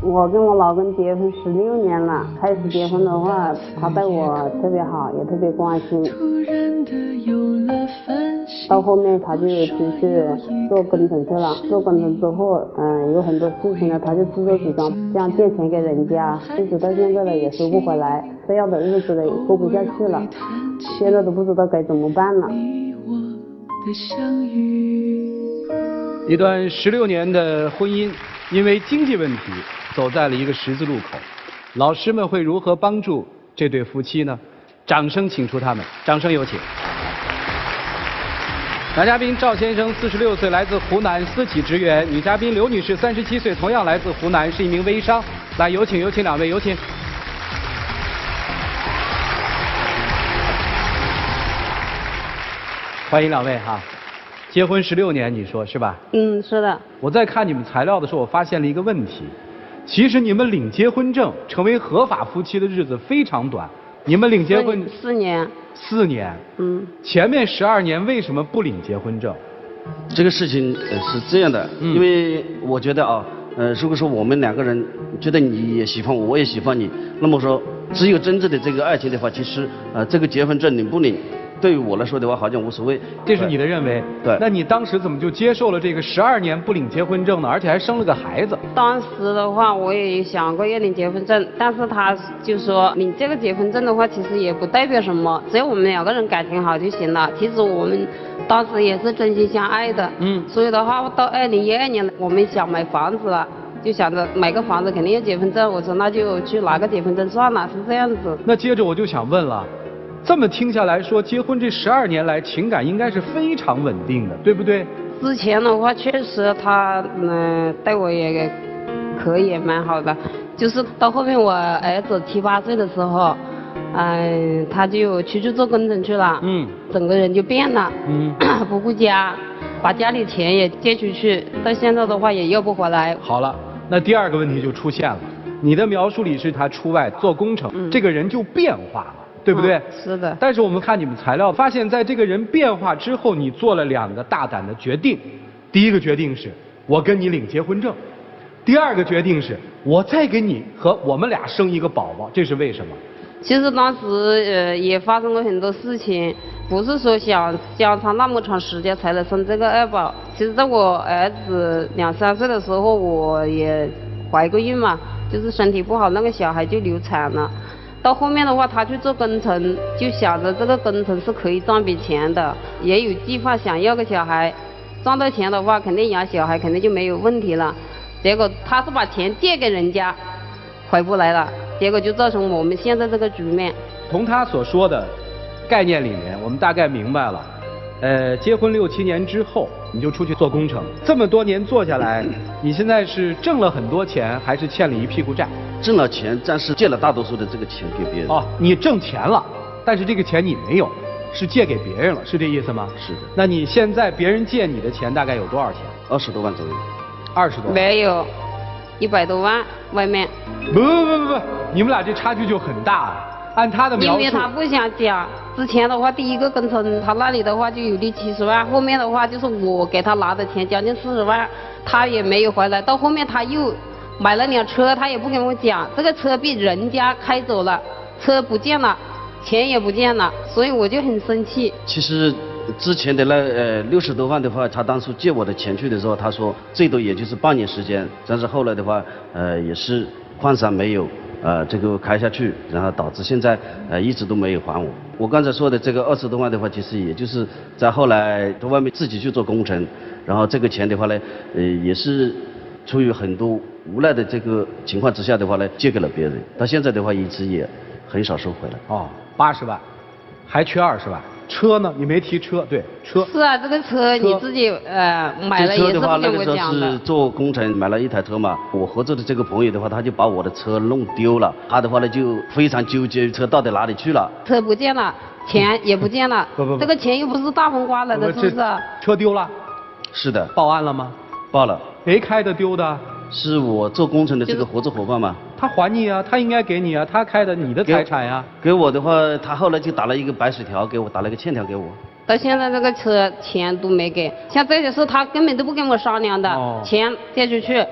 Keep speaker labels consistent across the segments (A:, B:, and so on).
A: 我跟我老公结婚16年了，开始结婚的话，他对我特别好，也特别关心。到后面他就出去做工程去了，做工程之后，有很多事情呢，他就自作主张，这样借钱给人家，一直到现在呢也收不回来，这样的日子呢也过不下去了，现在都不知道该怎么办了。
B: 一段16年的婚姻，因为经济问题走在了一个十字路口，老师们会如何帮助这对夫妻呢？掌声请出他们，掌声有请。男嘉宾赵先生46岁，来自湖南，私企职员；女嘉宾刘女士37岁，同样来自湖南，是一名微商。来，有请两位，有请。欢迎两位哈。结婚16年，你说是吧？
A: 嗯，是的。
B: 我在看你们材料的时候，我发现了一个问题，其实你们领结婚证成为合法夫妻的日子非常短，你们领结婚
A: 4年。
B: 4年。前面12年为什么不领结婚证？
C: 这个事情是这样的，因为我觉得啊，如果说我们两个人觉得你也喜欢我，我也喜欢你，那么说只有真正的这个爱情的话，其实这个结婚证领不领？对于我来说的话，好像无所谓。
B: 这是你的认为。
C: 对。
B: 那你当时怎么就接受了这个12年不领结婚证呢？而且还生了个孩子。
A: 当时的话，我也想过要领结婚证，但是他就说领这个结婚证的话，其实也不代表什么，只要我们两个人感情好就行了。其实我们当时也是真心相爱的。所以的话，到2012年，我们想买房子了。就想着买个房子肯定要结婚证，我说那就去拿个结婚证算了，是这样子。
B: 那接着我就想问了。这么听下来说，结婚这12年来，情感应该是非常稳定的，对不对？
A: 之前的话，确实他对我也可以，也蛮好的。就是到后面我儿子7、8岁的时候，他就出去做工程去了，整个人就变了，不顾家，把家里钱也借出去，到现在的话也要不回来。
B: 好了，那第二个问题就出现了，你的描述里是他出外做工程，这个人就变化了。对不对？
A: 是的。
B: 但是我们看你们材料，发现在这个人变化之后，你做了2个大胆的决定。第一个决定是我跟你领结婚证，第二个决定是我再给你和我们俩生一个宝宝，这是为什么？
A: 其实当时也发生了很多事情，不是说想相差那么长时间才能生这个2宝。其实在我儿子2、3岁的时候，我也怀过孕嘛，就是身体不好，那个小孩就流产了。到后面的话，他去做工程，就想着这个工程是可以赚笔钱的，也有计划想要个小孩，赚到钱的话，肯定养小孩肯定就没有问题了。结果他是把钱借给人家，回不来了，结果就造成我们现在这个局面。
B: 从他所说的概念里面，我们大概明白了。结婚6、7年之后，你就出去做工程，这么多年做下来，你现在是挣了很多钱，还是欠了一屁股债？
C: 挣了钱，但是借了大多数的这个钱给别人。
B: 哦，你挣钱了，但是这个钱你没有，是借给别人了，是这意思吗？
C: 是的。
B: 那你现在别人借你的钱大概有多少钱
C: ？20多万左右。
B: 20多万？
A: 没有，100多万外面。
B: 不，你们俩这差距就很大啊。按他的描述，
A: 因为他不想讲。之前的话，第一个工程他那里的话就有60-70万，后面的话就是我给他拿的钱将近40万，他也没有回来。到后面他又买了辆车，他也不跟我讲，这个车被人家开走了，车不见了，钱也不见了，所以我就很生气。
C: 其实之前的那60多万的话，他当初借我的钱去的时候，他说最多也就是半年时间，但是后来的话，也是换上没有。这个开下去，然后导致现在一直都没有还我。我刚才说的这个20多万的话，其实也就是在后来在外面自己去做工程，然后这个钱的话呢，也是出于很多无奈的这个情况之下的话呢，借给了别人。到现在的话，一直也很少收回来。
B: 哦，80万，还缺20万。车呢？你没提车，对，车。
A: 是啊，这个车你自己买了也是不跟我讲的。
C: 这车的话，那个时候是做工程买了一台车嘛。我合作的这个朋友的话，他就把我的车弄丢了。他的话呢，就非常纠结，车到底哪里去了？
A: 车不见了，钱也不见了。
B: 不，
A: 这个钱又不是大风刮来的，是不是？
B: 车丢了。
C: 是的。
B: 报案了吗？
C: 报了。
B: 谁开的丢的？
C: 是我做工程的这个合作伙伴嘛。
B: 他还你啊，他应该给你啊，他开的你的财产呀。
C: 给我的话，他后来就打了一个白水条给我，打了一个欠条给我。
A: 到现在这个车钱都没给，像这些事他根本都不跟我商量的，钱借出去，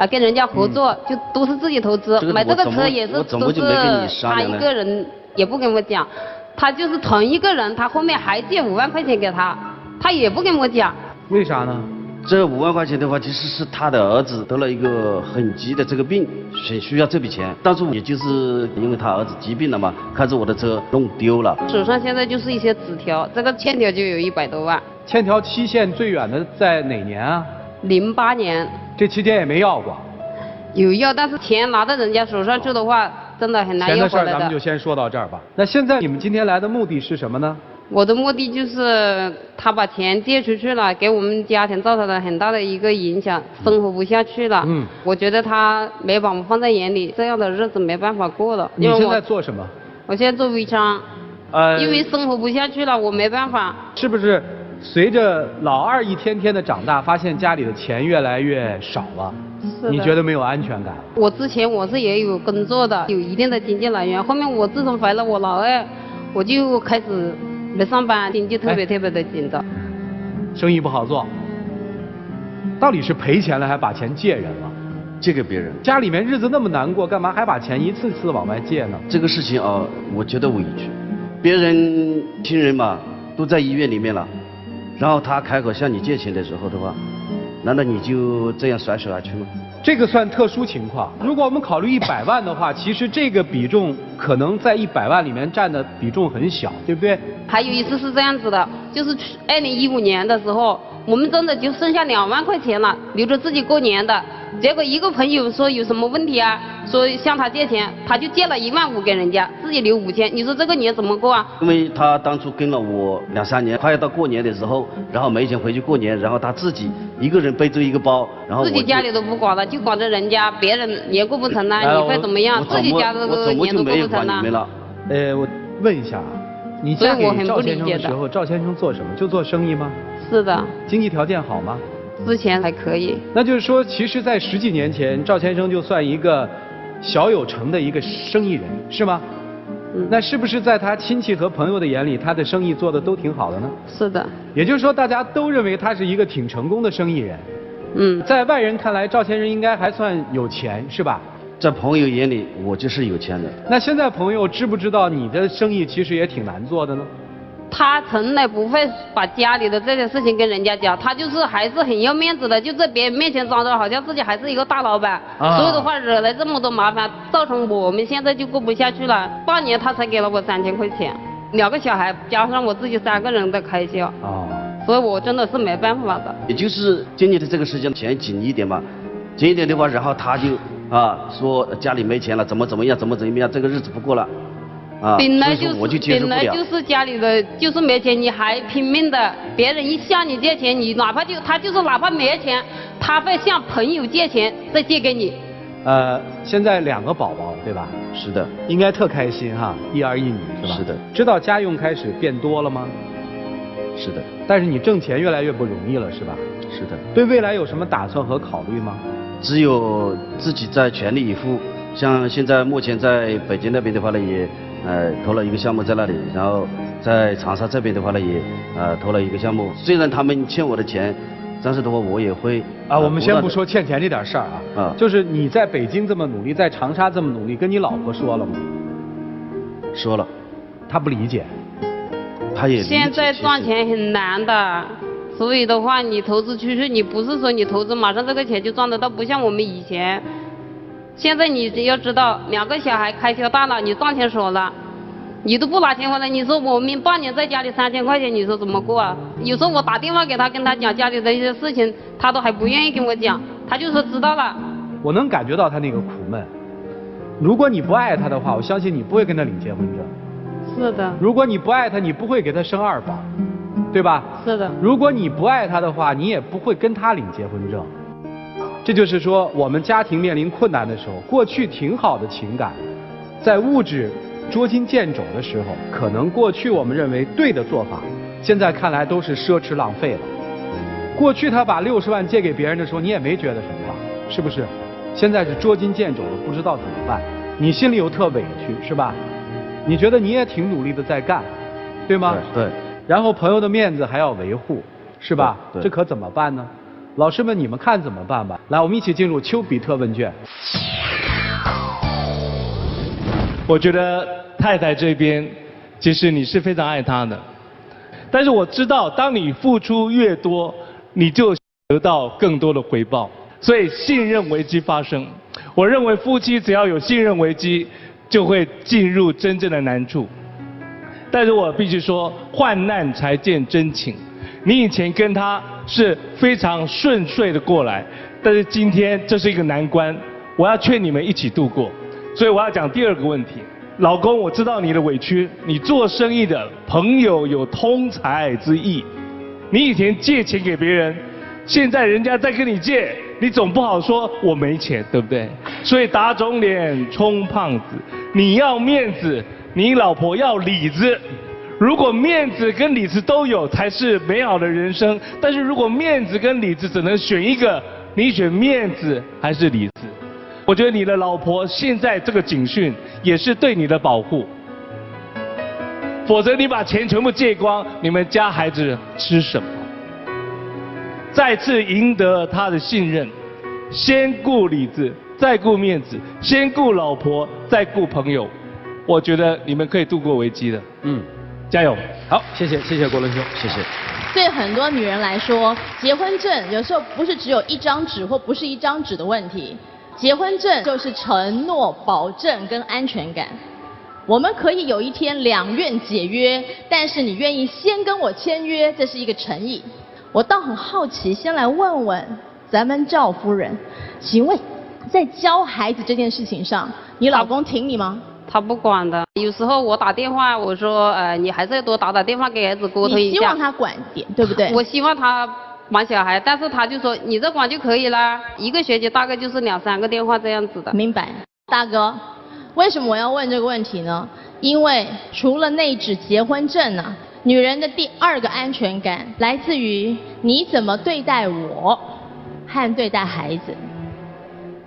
A: 跟人家合作，就都是自己投资，买这个车也是都是他一个人，也不跟我讲，他就是同一个人，他后面还借5万块钱给他，他也不跟我讲。
B: 为啥呢？
C: 这5万块钱的话，其实是他的儿子得了一个很急的这个病，需要这笔钱。当初也就是因为他儿子疾病了嘛，开着我的车弄丢了。
A: 手上现在就是一些纸条，这个欠条就有100多万。
B: 欠条期限最远的在哪年啊
A: ？08年。
B: 这期间也没要过。
A: 有要，但是钱拿到人家手上去的话，真的很难要回来的。
B: 钱的事儿咱们就先说到这儿吧。那现在你们今天来的目的是什么呢？
A: 我的目的就是他把钱借出去了，给我们家庭造成了很大的一个影响，生活不下去了。我觉得他没把我放在眼里，这样的日子没办法过了。
B: 你现在做什么？
A: 我现在做微商。因为生活不下去了，我没办法。
B: 是不是随着老二一天天的长大，发现家里的钱越来越少了？你觉得没有安全感？
A: 我之前我是也有工作的，有一定的经济来源。后面我自从怀了我老二，我就开始没上班，经济特别的紧张。
B: 生意不好做，到底是赔钱了还把钱借人了？
C: 借给别人。
B: 家里面日子那么难过，干嘛还把钱一次次往外借呢？
C: 这个事情啊，我觉得委屈。别人亲人嘛都在医院里面了，然后他开口向你借钱的时候的话，难道你就这样甩手而去吗？
B: 这个算特殊情况。如果我们考虑100万的话，其实这个比重可能在100万里面占的比重很小，对不对？
A: 还有一次是这样子的，就是2015年的时候，我们真的就剩下2万块钱了，留着自己过年的。结果一个朋友说有什么问题啊，说向他借钱，他就借了1万5给人家，自己留5000，你说这个年怎么过啊？
C: 因为他当初跟了我2、3年，快要到过年的时候，然后没钱回去过年，然后他自己一个人背着一个包，然后
A: 自己家里都不管了，就管着人家，别人年过不成了，你会怎么样？自己家的年都过不成了。
B: 我问一下啊，你嫁给赵先生的时候，赵先生做什么？就做生意吗？
A: 是的。
B: 经济条件好吗？
A: 之前还可以。
B: 那就是说，其实，在10几年前，赵先生就算一个小有成的一个生意人，是吗？那是不是在他亲戚和朋友的眼里，他的生意做的都挺好的呢？
A: 是的。
B: 也就是说，大家都认为他是一个挺成功的生意人。在外人看来，赵先生应该还算有钱，是吧？
C: 在朋友眼里，我就是有钱的。
B: 那现在朋友知不知道你的生意其实也挺难做的呢？
A: 他从来不会把家里的这些事情跟人家讲，他就是还是很要面子的，就在别人面前装着好像自己还是一个大老板。所以的话惹来这么多麻烦，造成我们现在就过不下去了。半年他才给了我3000块钱，2个小孩加上我自己3个人的开销。所以我真的是没办法的。
C: 也就是今年的这个时间钱紧一点嘛，紧一点的话，然后他就说家里没钱了，怎么样，这个日子不过了。本来就是家里的就是没钱，你还拼命的，别人一向你借钱，你哪怕没钱，他会向朋友借钱再借给你。
B: 现在2个宝宝对吧？
C: 是的。
B: 应该特开心哈，1儿1女是吧？
C: 是的。
B: 知道家用开始变多了吗？
C: 是的。
B: 但是你挣钱越来越不容易了是吧？
C: 是的。
B: 对未来有什么打算和考虑吗？
C: 只有自己在全力以赴，像现在目前在北京那边的话呢也。投了一个项目在那里，然后在长沙这边的话呢也投了一个项目。虽然他们欠我的钱，但是的话我也会
B: 我们先不说欠钱这点事儿就是你在北京这么努力，在长沙这么努力，跟你老婆说了吗？
C: 说了。
B: 她不理解。
C: 她也理解。
A: 现在赚钱很难的，所以的话你投资出去，你不是说你投资马上这个钱就赚得到，不像我们以前。现在你要知道，2个小孩开销大了，你赚钱少了，你都不拿钱回来，你说我们半年在家里3000块钱，你说怎么过啊？有时候我打电话给他，跟他讲家里的一些事情，他都还不愿意跟我讲，他就说知道了。
B: 我能感觉到他那个苦闷。如果你不爱他的话，我相信你不会跟他领结婚证。
A: 是的。
B: 如果你不爱他，你不会给他生2宝，对吧？
A: 是的。
B: 如果你不爱他的话，你也不会跟他领结婚证。这就是说，我们家庭面临困难的时候，过去挺好的情感，在物质捉襟见肘的时候，可能过去我们认为对的做法，现在看来都是奢侈浪费了。过去他把60万借给别人的时候，你也没觉得什么吧？是不是？现在是捉襟见肘了，不知道怎么办，你心里又特委屈，是吧？你觉得你也挺努力的在干，对吗？
C: 对。
B: 然后朋友的面子还要维护，是吧？
C: 对。
B: 这可怎么办呢？老师们，你们看怎么办吧？来，我们一起进入丘比特问卷。
D: 我觉得太太这边，其实你是非常爱她的，但是我知道，当你付出越多，你就得到更多的回报，所以信任危机发生。我认为夫妻只要有信任危机，就会进入真正的难处。但是我必须说，患难才见真情。你以前跟他是非常顺遂的过来，但是今天这是一个难关，我要劝你们一起度过。所以我要讲第二个问题，老公，我知道你的委屈，你做生意的朋友有通财之意，你以前借钱给别人，现在人家在跟你借，你总不好说我没钱，对不对？所以打肿脸充胖子，你要面子，你老婆要里子。如果面子跟里子都有，才是美好的人生。但是如果面子跟里子只能选一个，你选面子还是里子？我觉得你的老婆现在这个警讯也是对你的保护，否则你把钱全部借光，你们家孩子吃什么？再次赢得他的信任，先顾里子，再顾面子，先顾老婆，再顾朋友。我觉得你们可以度过危机的。加油！
B: 好，谢谢郭伦兄，
C: 谢谢。
E: 对很多女人来说，结婚证有时候不是只有一张纸或不是一张纸的问题，结婚证就是承诺、保证跟安全感。我们可以有一天两愿解约，但是你愿意先跟我签约，这是一个诚意。我倒很好奇，先来问问咱们赵夫人，请问在教孩子这件事情上，你老公挺你吗？
A: 他不管的，有时候我打电话，我说，你还是要多打电话给儿子沟通一下。
E: 你希望他管点，对不对？
A: 我希望他管小孩，但是他就说你这管就可以了，一个学期大概就是2、3个电话这样子的。
E: 明白，大哥，为什么我要问这个问题呢？因为除了那纸结婚证啊，女人的第二个安全感来自于你怎么对待我和对待孩子。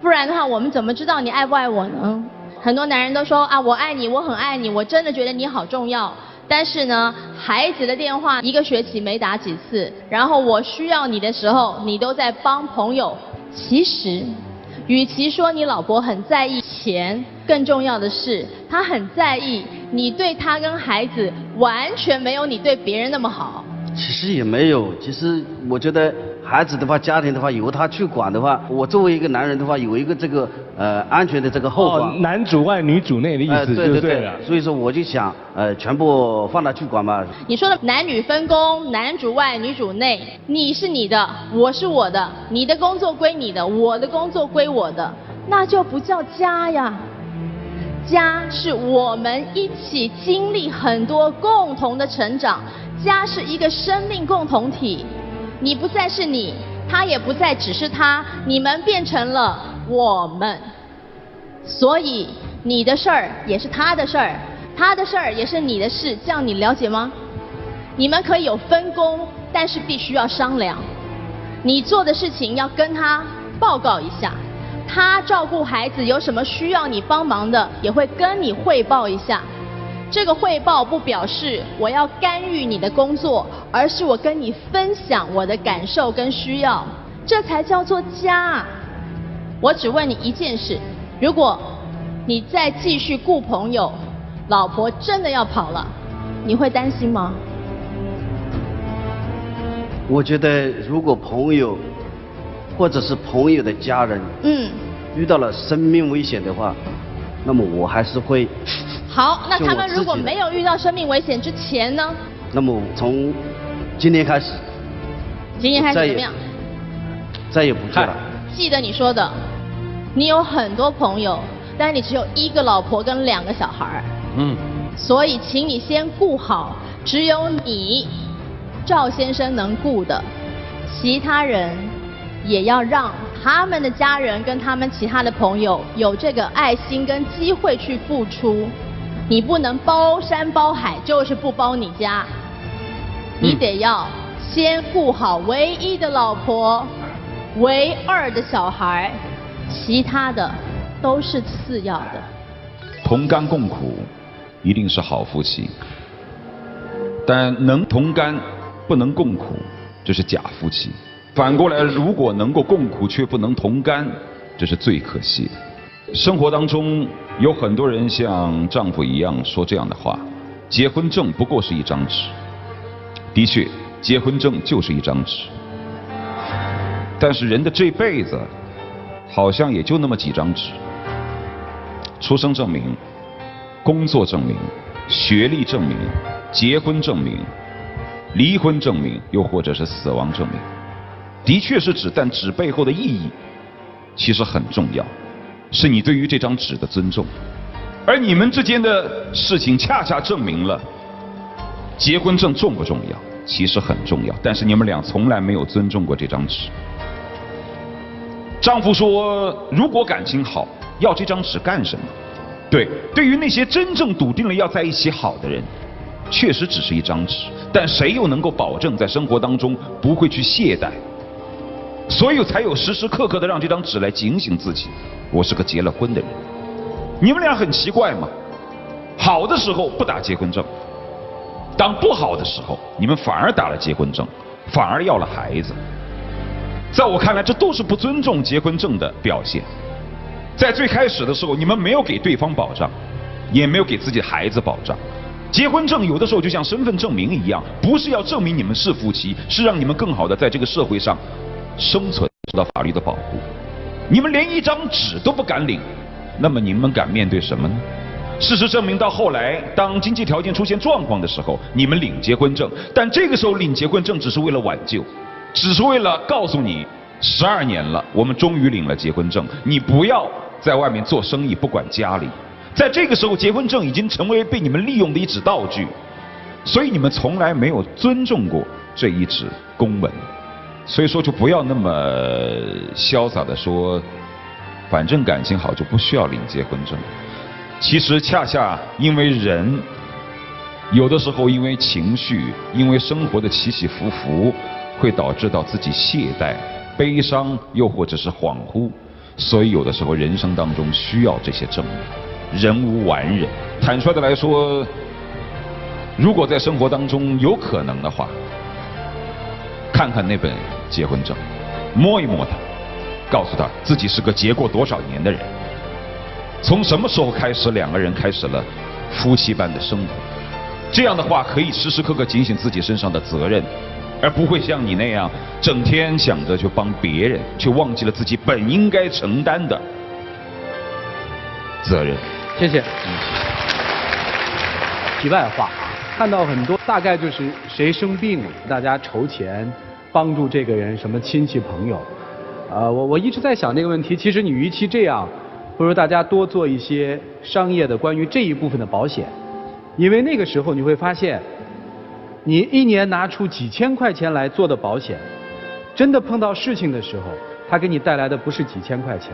E: 不然的话，我们怎么知道你爱不爱我呢？很多男人都说啊，我爱你，我很爱你，我真的觉得你好重要。但是呢，孩子的电话一个学期没打几次，然后我需要你的时候，你都在帮朋友。其实，与其说你老婆很在意钱，更重要的是，她很在意你对她跟孩子完全没有你对别人那么好。
C: 其实也没有，其实我觉得孩子的话，家庭的话，由他去管的话，我作为一个男人的话，有一个这个安全的这个后方。
D: 男主外女主内的意思就对了。
C: 所以说我就想全部放他去管嘛。
E: 你说的男女分工，男主外女主内，你是你的，我是我的，你的工作归你的，我的工作归我的，那就不叫家呀。家是我们一起经历很多共同的成长，家是一个生命共同体。你不再是你，他也不再只是他，你们变成了我们。所以你的事儿也是他的事儿，他的事儿也是你的事，这样你了解吗？你们可以有分工，但是必须要商量。你做的事情要跟他报告一下，他照顾孩子有什么需要你帮忙的，也会跟你汇报一下。这个汇报不表示我要干预你的工作，而是我跟你分享我的感受跟需要，这才叫做家。我只问你一件事，如果你再继续顾朋友，老婆真的要跑了，你会担心吗？
C: 我觉得如果朋友或者是朋友的家人遇到了生命危险的话，那么我还是会。
E: 好，那他们如果没有遇到生命危险之前呢？
C: 那么从今天开始，
E: 今天开始怎么样？
C: 再也不做了。
E: 记得你说的，你有很多朋友，但是你只有1个老婆跟2个小孩。所以请你先顾好，只有你赵先生能顾的，其他人也要让他们的家人跟他们其他的朋友有这个爱心跟机会去付出。你不能包山包海，就是不包你家。你得要先顾好唯一的老婆，唯2的小孩，其他的都是次要的。
F: 同甘共苦，一定是好夫妻。但能同甘不能共苦，这是假夫妻。反过来，如果能够共苦却不能同甘，这是最可惜的。生活当中有很多人像丈夫一样说这样的话：结婚证不过是一张纸。的确，结婚证就是一张纸。但是人的这辈子，好像也就那么几张纸。出生证明、工作证明、学历证明、结婚证明、离婚证明，又或者是死亡证明。的确是纸，但纸背后的意义其实很重要，是你对于这张纸的尊重。而你们之间的事情恰恰证明了，结婚证重不重要？其实很重要，但是你们俩从来没有尊重过这张纸。丈夫说，如果感情好，要这张纸干什么？对于那些真正笃定了要在一起好的人，确实只是一张纸，但谁又能够保证在生活当中不会去懈怠？所以才有时时刻刻的让这张纸来警醒自己，我是个结了婚的人。你们俩很奇怪吗？好的时候不打结婚证，当不好的时候，你们反而打了结婚证，反而要了孩子。在我看来，这都是不尊重结婚证的表现。在最开始的时候，你们没有给对方保障，也没有给自己的孩子保障。结婚证有的时候就像身份证明一样，不是要证明你们是夫妻，是让你们更好的在这个社会上生存，受到法律的保护。你们连一张纸都不敢领，那么你们敢面对什么呢？事实证明，到后来，当经济条件出现状况的时候，你们领结婚证，但这个时候领结婚证只是为了挽救，只是为了告诉你，12年了，我们终于领了结婚证，你不要在外面做生意，不管家里。在这个时候，结婚证已经成为被你们利用的一纸道具，所以你们从来没有尊重过这一纸公文。所以说，就不要那么潇洒的说，反正感情好就不需要领结婚证。其实恰恰因为人有的时候因为情绪，因为生活的起起伏伏，会导致到自己懈怠、悲伤，又或者是恍惚。所以有的时候人生当中需要这些证明。人无完人，坦率的来说，如果在生活当中有可能的话，看看那本结婚证，摸一摸它，告诉他自己是个结过多少年的人，从什么时候开始两个人开始了夫妻般的生活。这样的话可以时时刻刻警醒自己身上的责任，而不会像你那样整天想着去帮别人，却忘记了自己本应该承担的责任。
B: 谢谢。题外话，看到很多大概就是谁生病了，大家筹钱帮助这个人，什么亲戚朋友。我一直在想这个问题，其实你与其这样，不如大家多做一些商业的关于这一部分的保险，因为那个时候你会发现，你一年拿出几千块钱来做的保险，真的碰到事情的时候，它给你带来的不是几千块钱，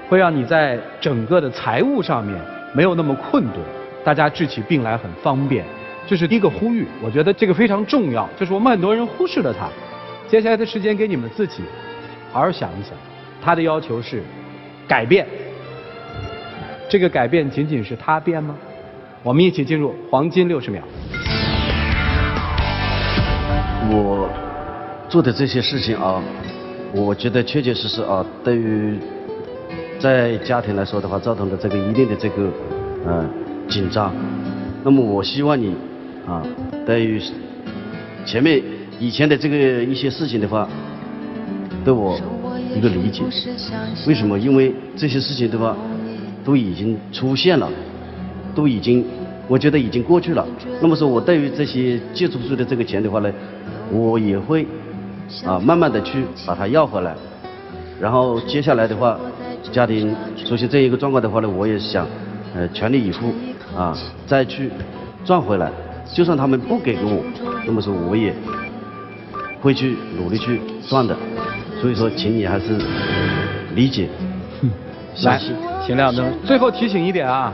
B: 会让你在整个的财务上面没有那么困顿，大家治起病来很方便。这是第一个呼吁，我觉得这个非常重要，就是我们很多人忽视了它。接下来的时间给你们自己好好想一想，他的要求是改变，这个改变仅仅是他变吗？我们一起进入黄金60秒。
C: 我做的这些事情啊，我觉得确确实实啊，对于在家庭来说的话，造成的这个一定的这个紧张。那么我希望你啊，对于前面以前的这个一些事情的话，对我一个理解。为什么？因为这些事情的话，都已经出现了，都已经，我觉得已经过去了。那么说我对于这些借出去的这个钱的话呢，我也会慢慢的去把它要回来。然后接下来的话，家庭出现这一个状况的话呢，我也想全力以赴再去赚回来。就算他们不给我，那么说我也会去努力去赚的。所以说，请你还是理解。
B: 来，请亮灯。最后提醒一点啊，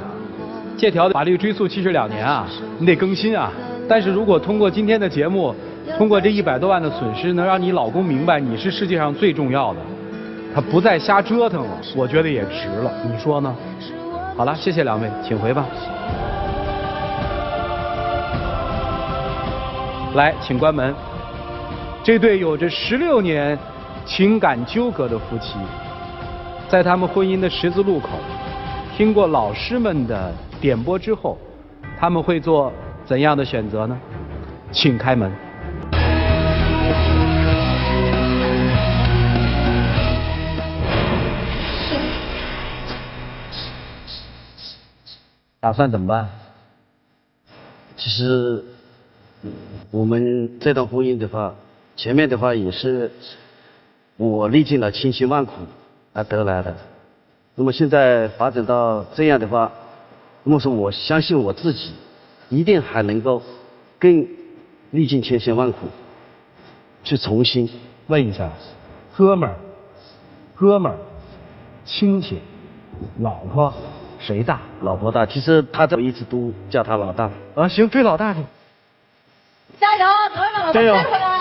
B: 借条的法律追诉期是2年啊，你得更新啊。但是如果通过今天的节目，通过这100多万的损失，能让你老公明白你是世界上最重要的，他不再瞎折腾了，我觉得也值了。你说呢？好了，谢谢2位，请回吧。来，请关门。这对有着16年情感纠葛的夫妻，在他们婚姻的十字路口，听过老师们的点拨之后，他们会做怎样的选择呢？请开门。
C: 打算怎么办？其实我们这段婚姻的话，前面的话也是我历尽了千辛万苦而得来的。那么现在发展到这样的话，那么说我相信我自己一定还能够更历尽千辛万苦去重新。
B: 问一下，哥们儿，亲戚，老婆谁大？
C: 老婆大，其实他这一直都叫他老大。
B: 啊，行，追老大去。
E: 加油，各位老大，
B: 加油
E: 再回来。